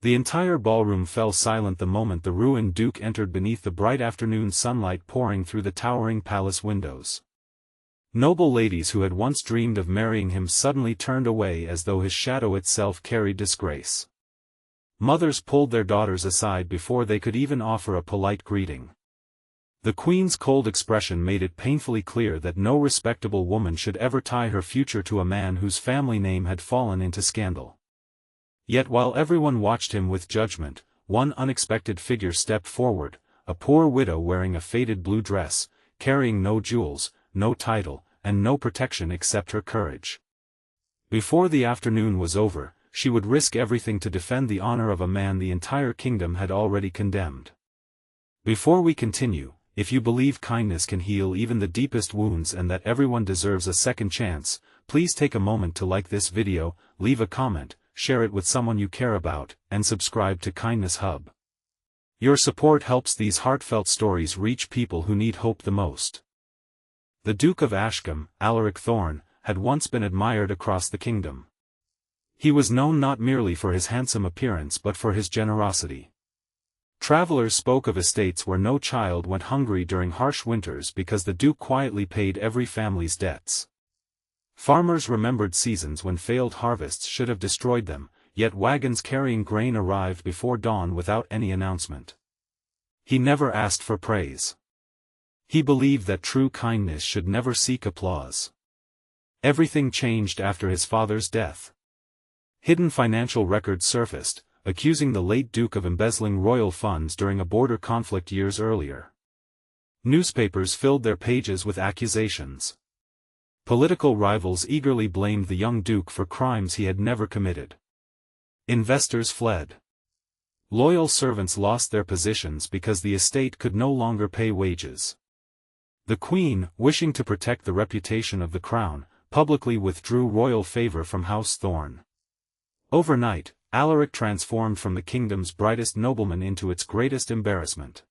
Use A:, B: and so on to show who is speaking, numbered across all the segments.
A: The entire ballroom fell silent the moment the ruined duke entered beneath the bright afternoon sunlight pouring through the towering palace windows. Noble ladies who had once dreamed of marrying him suddenly turned away as though his shadow itself carried disgrace. Mothers pulled their daughters aside before they could even offer a polite greeting. The queen's cold expression made it painfully clear that no respectable woman should ever tie her future to a man whose family name had fallen into scandal. Yet while everyone watched him with judgment, one unexpected figure stepped forward, a poor widow wearing a faded blue dress, carrying no jewels, no title, and no protection except her courage. Before the afternoon was over, she would risk everything to defend the honor of a man the entire kingdom had already condemned. Before we continue, if you believe kindness can heal even the deepest wounds and that everyone deserves a second chance, please take a moment to like this video, leave a comment, share it with someone you care about, and subscribe to Kindness Hub. Your support helps these heartfelt stories reach people who need hope the most. The Duke of Ashcombe, Alaric Thorne, had once been admired across the kingdom. He was known not merely for his handsome appearance but for his generosity. Travelers spoke of estates where no child went hungry during harsh winters because the Duke quietly paid every family's debts. Farmers remembered seasons when failed harvests should have destroyed them, yet wagons carrying grain arrived before dawn without any announcement. He never asked for praise. He believed that true kindness should never seek applause. Everything changed after his father's death. Hidden financial records surfaced, accusing the late Duke of embezzling royal funds during a border conflict years earlier. Newspapers filled their pages with accusations. Political rivals eagerly blamed the young Duke for crimes he had never committed. Investors fled. Loyal servants lost their positions because the estate could no longer pay wages. The Queen, wishing to protect the reputation of the crown, publicly withdrew royal favor from House Thorne. Overnight, Alaric transformed from the kingdom's brightest nobleman into its greatest embarrassment.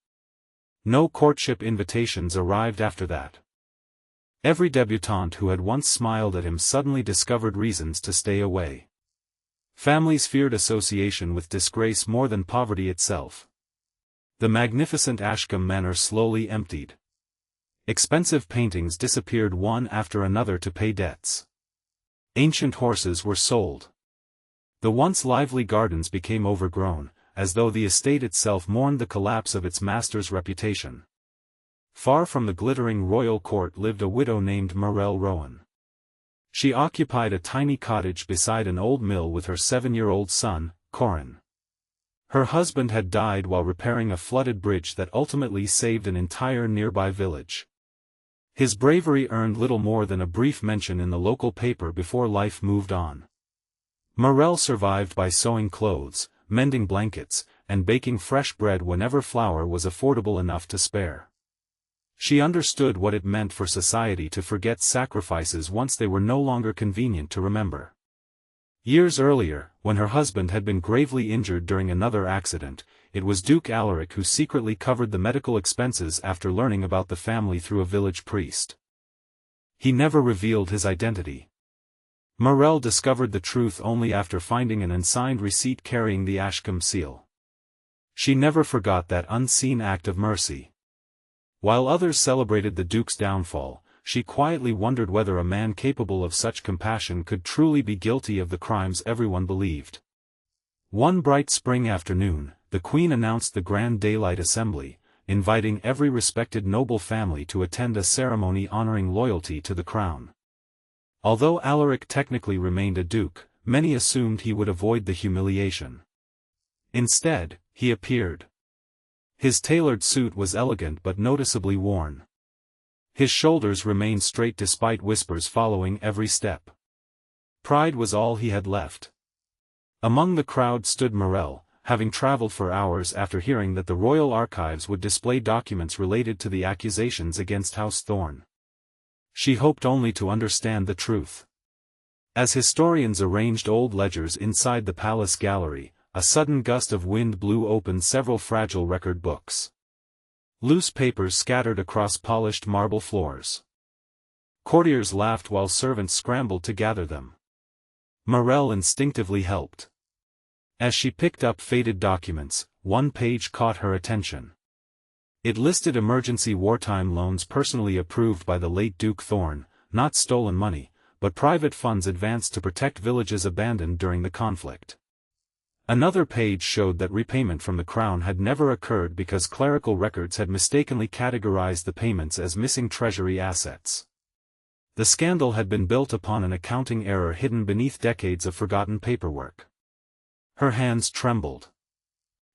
A: No courtship invitations arrived after that. Every debutante who had once smiled at him suddenly discovered reasons to stay away. Families feared association with disgrace more than poverty itself. The magnificent Ashcombe Manor slowly emptied. Expensive paintings disappeared one after another to pay debts. Ancient horses were sold. The once lively gardens became overgrown, as though the estate itself mourned the collapse of its master's reputation. Far from the glittering royal court lived a widow named Morel Rowan. She occupied a tiny cottage beside an old mill with her 7-year-old son, Corin. Her husband had died while repairing a flooded bridge that ultimately saved an entire nearby village. His bravery earned little more than a brief mention in the local paper before life moved on. Morel survived by sewing clothes, mending blankets, and baking fresh bread whenever flour was affordable enough to spare. She understood what it meant for society to forget sacrifices once they were no longer convenient to remember. Years earlier, when her husband had been gravely injured during another accident, it was Duke Alaric who secretly covered the medical expenses after learning about the family through a village priest. He never revealed his identity. Morel discovered the truth only after finding an unsigned receipt carrying the Ashcombe seal. She never forgot that unseen act of mercy. While others celebrated the Duke's downfall, she quietly wondered whether a man capable of such compassion could truly be guilty of the crimes everyone believed. One bright spring afternoon, the Queen announced the Grand Daylight Assembly, inviting every respected noble family to attend a ceremony honoring loyalty to the crown. Although Alaric technically remained a duke, many assumed he would avoid the humiliation. Instead, he appeared. His tailored suit was elegant but noticeably worn. His shoulders remained straight despite whispers following every step. Pride was all he had left. Among the crowd stood Morel, having traveled for hours after hearing that the royal archives would display documents related to the accusations against House Thorne. She hoped only to understand the truth. As historians arranged old ledgers inside the palace gallery, a sudden gust of wind blew open several fragile record books. Loose papers scattered across polished marble floors. Courtiers laughed while servants scrambled to gather them. Morel instinctively helped. As she picked up faded documents, one page caught her attention. It listed emergency wartime loans personally approved by the late Duke Thorne, not stolen money, but private funds advanced to protect villages abandoned during the conflict. Another page showed that repayment from the crown had never occurred because clerical records had mistakenly categorized the payments as missing treasury assets. The scandal had been built upon an accounting error hidden beneath decades of forgotten paperwork. Her hands trembled.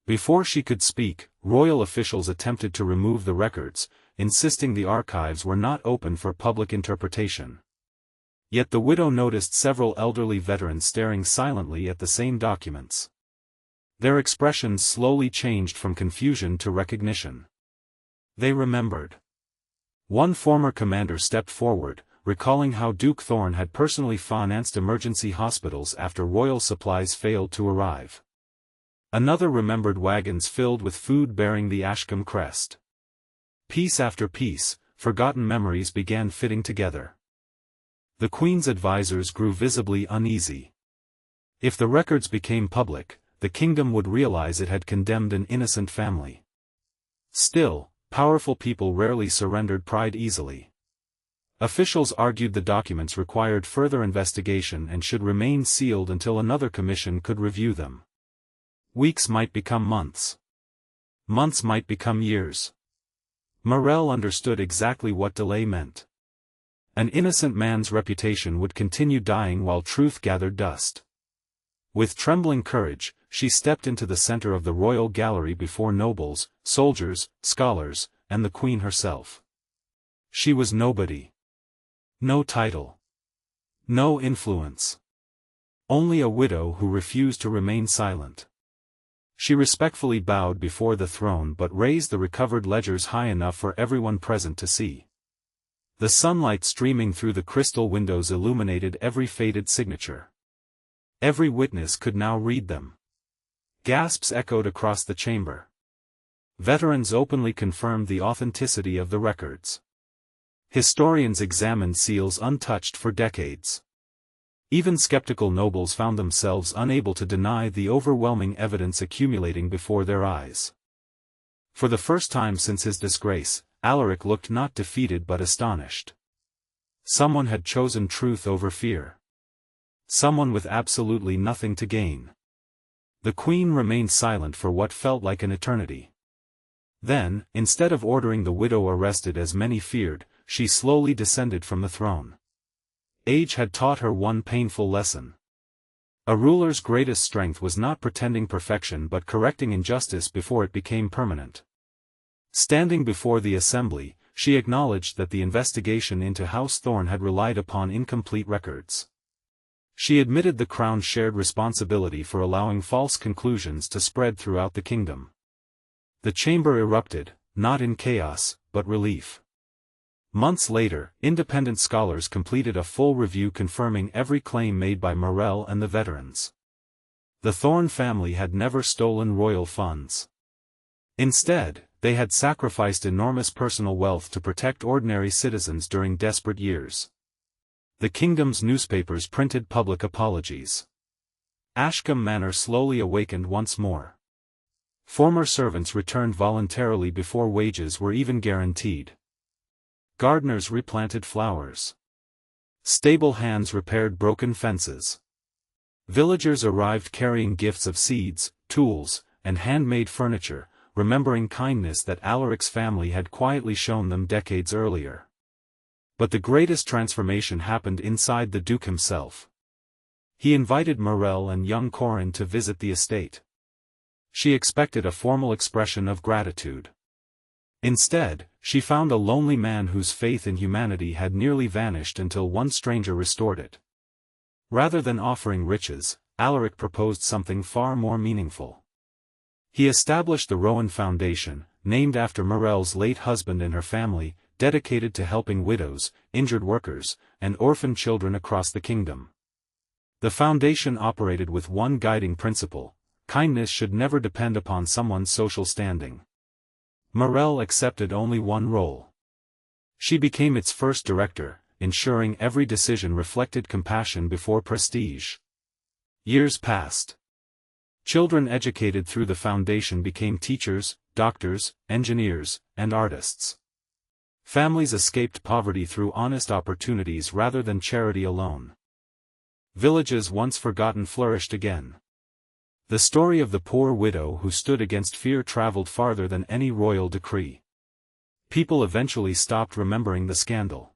A: Before she could speak, royal officials attempted to remove the records, insisting the archives were not open for public interpretation. Yet the widow noticed several elderly veterans staring silently at the same documents. Their expressions slowly changed from confusion to recognition. They remembered. One former commander stepped forward, recalling how Duke Thorne had personally financed emergency hospitals after royal supplies failed to arrive. Another remembered wagons filled with food bearing the Ashcombe crest. Piece after piece, forgotten memories began fitting together. The Queen's advisors grew visibly uneasy. If the records became public, the kingdom would realize it had condemned an innocent family. Still, powerful people rarely surrendered pride easily. Officials argued the documents required further investigation and should remain sealed until another commission could review them. Weeks might become months. Months might become years. Morel understood exactly what delay meant. An innocent man's reputation would continue dying while truth gathered dust. With trembling courage, she stepped into the center of the royal gallery before nobles, soldiers, scholars, and the Queen herself. She was nobody. No title. No influence. Only a widow who refused to remain silent. She respectfully bowed before the throne but raised the recovered ledgers high enough for everyone present to see. The sunlight streaming through the crystal windows illuminated every faded signature. Every witness could now read them. Gasps echoed across the chamber. Veterans openly confirmed the authenticity of the records. Historians examined seals untouched for decades. Even skeptical nobles found themselves unable to deny the overwhelming evidence accumulating before their eyes. For the first time since his disgrace, Alaric looked not defeated but astonished. Someone had chosen truth over fear. Someone with absolutely nothing to gain. The Queen remained silent for what felt like an eternity. Then, instead of ordering the widow arrested as many feared, she slowly descended from the throne. Age had taught her one painful lesson. A ruler's greatest strength was not pretending perfection but correcting injustice before it became permanent. Standing before the assembly, she acknowledged that the investigation into House Thorne had relied upon incomplete records. She admitted the crown shared responsibility for allowing false conclusions to spread throughout the kingdom. The chamber erupted, not in chaos, but relief. Months later, independent scholars completed a full review confirming every claim made by Morel and the veterans. The Thorne family had never stolen royal funds. Instead, they had sacrificed enormous personal wealth to protect ordinary citizens during desperate years. The kingdom's newspapers printed public apologies. Ashcombe Manor slowly awakened once more. Former servants returned voluntarily before wages were even guaranteed. Gardeners replanted flowers. Stable hands repaired broken fences. Villagers arrived carrying gifts of seeds, tools, and handmade furniture, remembering kindness that Alaric's family had quietly shown them decades earlier. But the greatest transformation happened inside the Duke himself. He invited Morel and young Corin to visit the estate. She expected a formal expression of gratitude. Instead, she found a lonely man whose faith in humanity had nearly vanished until one stranger restored it. Rather than offering riches, Alaric proposed something far more meaningful. He established the Rowan Foundation, named after Morel's late husband and her family, dedicated to helping widows, injured workers, and orphan children across the kingdom. The foundation operated with one guiding principle: kindness should never depend upon someone's social standing. Morel accepted only one role. She became its first director, ensuring every decision reflected compassion before prestige. Years passed. Children educated through the foundation became teachers, doctors, engineers, and artists. Families escaped poverty through honest opportunities rather than charity alone. Villages once forgotten flourished again. The story of the poor widow who stood against fear traveled farther than any royal decree. People eventually stopped remembering the scandal.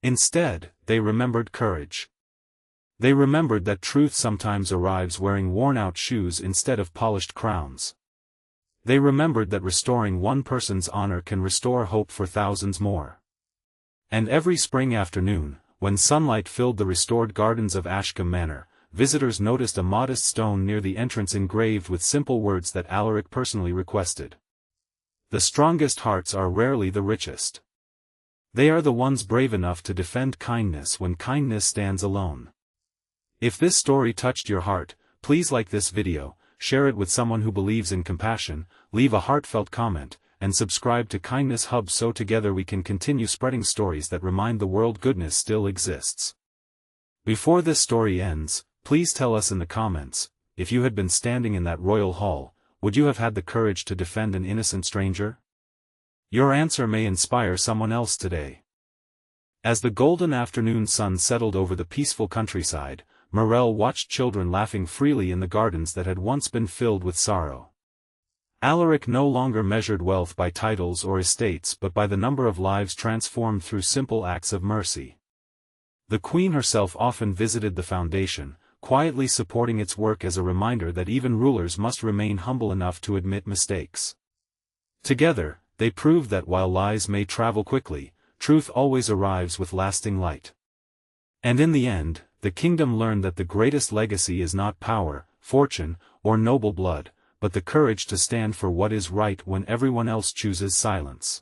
A: Instead, they remembered courage. They remembered that truth sometimes arrives wearing worn-out shoes instead of polished crowns. They remembered that restoring one person's honor can restore hope for thousands more. And every spring afternoon, when sunlight filled the restored gardens of Ashcombe Manor, visitors noticed a modest stone near the entrance engraved with simple words that Alaric personally requested. The strongest hearts are rarely the richest. They are the ones brave enough to defend kindness when kindness stands alone. If this story touched your heart, please like this video, share it with someone who believes in compassion, leave a heartfelt comment, and subscribe to Kindness Hub so together we can continue spreading stories that remind the world goodness still exists. Before this story ends, please tell us in the comments, if you had been standing in that royal hall, would you have had the courage to defend an innocent stranger? Your answer may inspire someone else today. As the golden afternoon sun settled over the peaceful countryside, Morel watched children laughing freely in the gardens that had once been filled with sorrow. Alaric no longer measured wealth by titles or estates but by the number of lives transformed through simple acts of mercy. The Queen herself often visited the foundation, quietly supporting its work as a reminder that even rulers must remain humble enough to admit mistakes. Together, they proved that while lies may travel quickly, truth always arrives with lasting light. And in the end, the kingdom learned that the greatest legacy is not power, fortune, or noble blood, but the courage to stand for what is right when everyone else chooses silence.